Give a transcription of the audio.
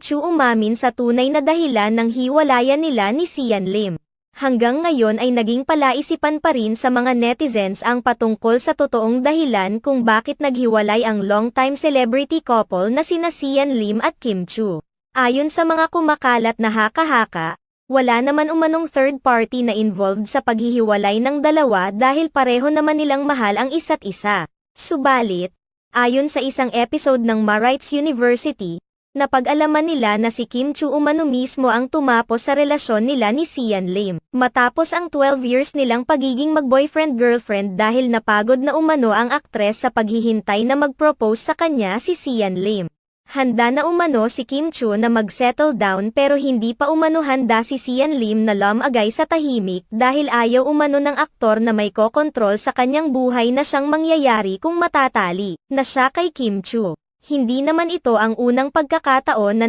Chu umamin sa tunay na dahilan ng hiwalayan nila ni Sian Lim. Hanggang ngayon ay naging palaisipan pa rin sa mga netizens ang patungkol sa totoong dahilan kung bakit naghiwalay ang longtime celebrity couple na sina Sian Lim at Kim Chu. Ayon sa mga kumakalat na haka-haka, wala naman umanong third party na involved sa paghihiwalay ng dalawa dahil pareho naman nilang mahal ang isa't isa. Subalit, ayon sa isang episode ng Marites University, napag-alaman nila na si Kim Chu umano mismo ang tumapos sa relasyon nila ni Sian Lim. Matapos ang 12 years nilang pagiging mag-boyfriend-girlfriend dahil napagod na umano ang aktres sa paghihintay na mag-propose sa kanya si Sian Lim. Handa na umano si Kim Chu na mag-settle down pero hindi pa umano handa si Sian Lim na lumagay sa tahimik dahil ayaw umano ng aktor na may kokontrol sa kanyang buhay na siyang mangyayari kung matatali na siya kay Kim Chu. Hindi naman ito ang unang pagkakataon na